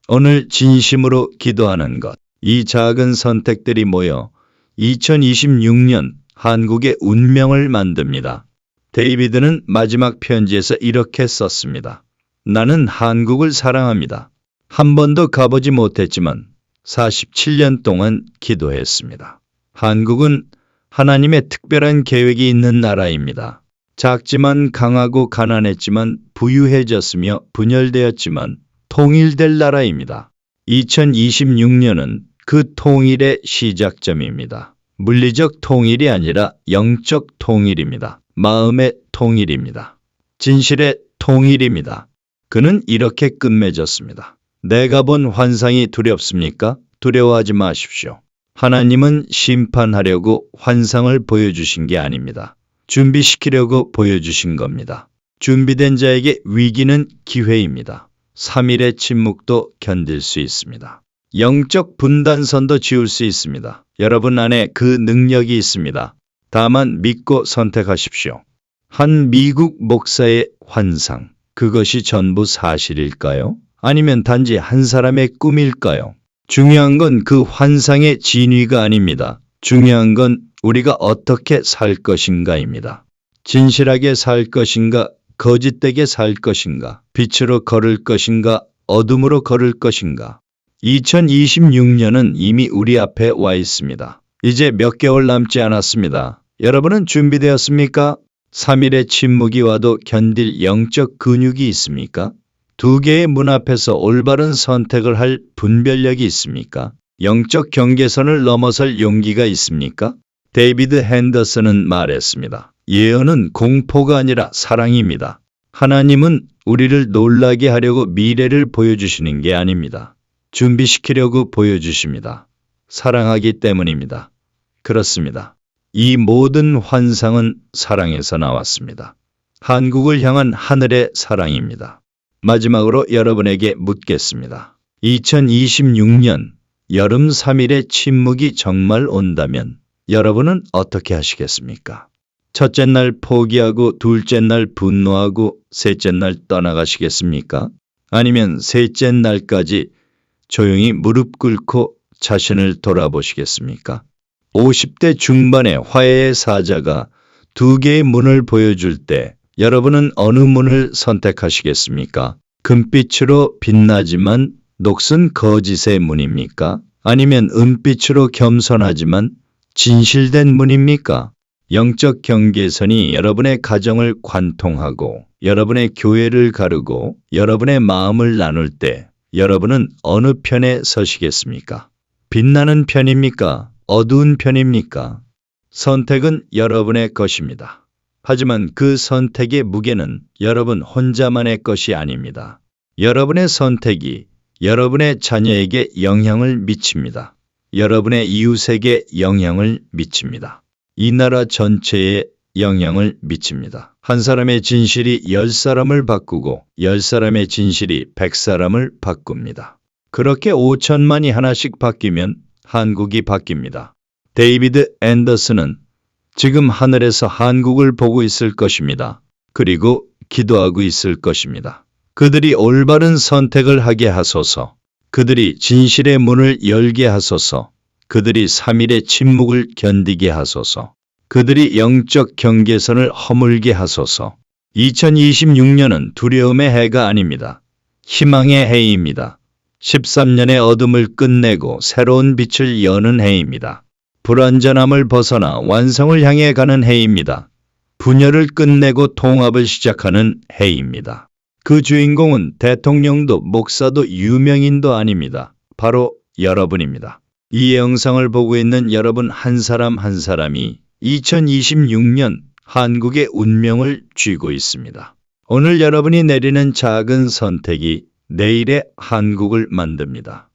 오늘 진심으로 기도하는 것, 이 작은 선택들이 모여 2026년 한국의 운명을 만듭니다. 데이비드는 마지막 편지에서 이렇게 썼습니다. 나는 한국을 사랑합니다. 한 번도 가보지 못했지만 47년 동안 기도했습니다. 한국은 하나님의 특별한 계획이 있는 나라입니다. 작지만 강하고 가난했지만 부유해졌으며 분열되었지만 통일될 나라입니다. 2026년은 그 통일의 시작점입니다. 물리적 통일이 아니라 영적 통일입니다. 마음의 통일입니다. 진실의 통일입니다. 그는 이렇게 끝맺었습니다. 내가 본 환상이 두렵습니까? 두려워하지 마십시오. 하나님은 심판하려고 환상을 보여주신 게 아닙니다. 준비시키려고 보여주신 겁니다. 준비된 자에게 위기는 기회입니다. 3일의 침묵도 견딜 수 있습니다. 영적 분단선도 지울 수 있습니다. 여러분 안에 그 능력이 있습니다. 다만 믿고 선택하십시오. 한 미국 목사의 환상, 그것이 전부 사실일까요? 아니면 단지 한 사람의 꿈일까요? 중요한 건 그 환상의 진위가 아닙니다. 중요한 건 우리가 어떻게 살 것인가입니다. 진실하게 살 것인가, 거짓되게 살 것인가, 빛으로 걸을 것인가, 어둠으로 걸을 것인가. 2026년은 이미 우리 앞에 와 있습니다. 이제 몇 개월 남지 않았습니다. 여러분은 준비되었습니까? 3일의 침묵이 와도 견딜 영적 근육이 있습니까? 2개의 문 앞에서 올바른 선택을 할 분별력이 있습니까? 영적 경계선을 넘어설 용기가 있습니까? 데이비드 핸더슨은 말했습니다. 예언은 공포가 아니라 사랑입니다. 하나님은 우리를 놀라게 하려고 미래를 보여주시는 게 아닙니다. 준비시키려고 보여주십니다. 사랑하기 때문입니다. 그렇습니다. 이 모든 환상은 사랑에서 나왔습니다. 한국을 향한 하늘의 사랑입니다. 마지막으로 여러분에게 묻겠습니다. 2026년 여름 3일의 침묵이 정말 온다면 여러분은 어떻게 하시겠습니까? 첫째 날 포기하고 둘째 날 분노하고 셋째 날 떠나가시겠습니까? 아니면 셋째 날까지 조용히 무릎 꿇고 자신을 돌아보시겠습니까? 50대 중반의 화해의 사자가 두 개의 문을 보여줄 때 여러분은 어느 문을 선택하시겠습니까? 금빛으로 빛나지만 녹슨 거짓의 문입니까? 아니면 은빛으로 겸손하지만 진실된 문입니까? 영적 경계선이 여러분의 가정을 관통하고 여러분의 교회를 가르고 여러분의 마음을 나눌 때 여러분은 어느 편에 서시겠습니까? 빛나는 편입니까? 어두운 편입니까? 선택은 여러분의 것입니다. 하지만 그 선택의 무게는 여러분 혼자만의 것이 아닙니다. 여러분의 선택이 여러분의 자녀에게 영향을 미칩니다. 여러분의 이웃에게 영향을 미칩니다. 이 나라 전체에 영향을 미칩니다. 한 사람의 진실이 10사람을 바꾸고 10사람의 진실이 100사람을 바꿉니다. 그렇게 5천만이 하나씩 바뀌면 한국이 바뀝니다. 데이비드 앤더슨은 지금 하늘에서 한국을 보고 있을 것입니다. 그리고 기도하고 있을 것입니다. 그들이 올바른 선택을 하게 하소서. 그들이 진실의 문을 열게 하소서. 그들이 3일의 침묵을 견디게 하소서. 그들이 영적 경계선을 허물게 하소서. 2026년은 두려움의 해가 아닙니다. 희망의 해입니다. 13년의 어둠을 끝내고 새로운 빛을 여는 해입니다. 불완전함을 벗어나 완성을 향해 가는 해입니다. 분열을 끝내고 통합을 시작하는 해입니다. 그 주인공은 대통령도 목사도 유명인도 아닙니다. 바로 여러분입니다. 이 영상을 보고 있는 여러분 한 사람 한 사람이 2026년 한국의 운명을 쥐고 있습니다. 오늘 여러분이 내리는 작은 선택이 내일의 한국을 만듭니다.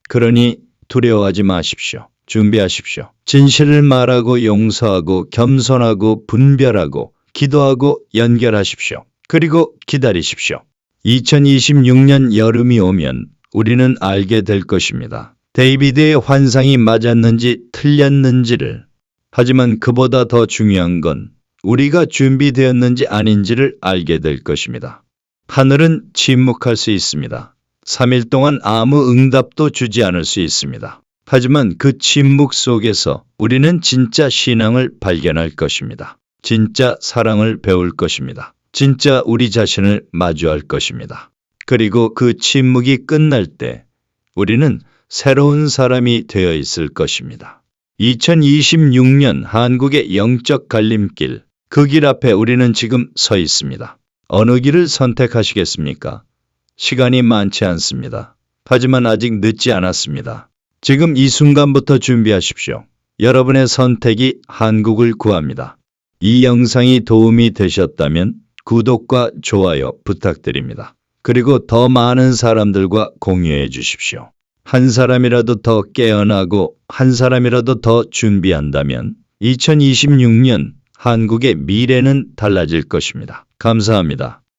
그러니 두려워하지 마십시오. 준비하십시오. 진실을 말하고 용서하고 겸손하고 분별하고 기도하고 연결하십시오. 그리고 기다리십시오. 2026년 여름이 오면 우리는 알게 될 것입니다. 데이비드의 환상이 맞았는지 틀렸는지를. 하지만 그보다 더 중요한 건 우리가 준비되었는지 아닌지를 알게 될 것입니다. 하늘은 침묵할 수 있습니다. 3일 동안 아무 응답도 주지 않을 수 있습니다. 하지만 그 침묵 속에서 우리는 진짜 신앙을 발견할 것입니다. 진짜 사랑을 배울 것입니다. 진짜 우리 자신을 마주할 것입니다. 그리고 그 침묵이 끝날 때 우리는 새로운 사람이 되어 있을 것입니다. 2026년 한국의 영적 갈림길, 그 길 앞에 우리는 지금 서 있습니다. 어느 길을 선택하시겠습니까? 시간이 많지 않습니다. 하지만 아직 늦지 않았습니다. 지금 이 순간부터 준비하십시오. 여러분의 선택이 한국을 구합니다. 이 영상이 도움이 되셨다면 구독과 좋아요 부탁드립니다. 그리고 더 많은 사람들과 공유해 주십시오. 한 사람이라도 더 깨어나고 한 사람이라도 더 준비한다면 2026년 한국의 미래는 달라질 것입니다. 감사합니다.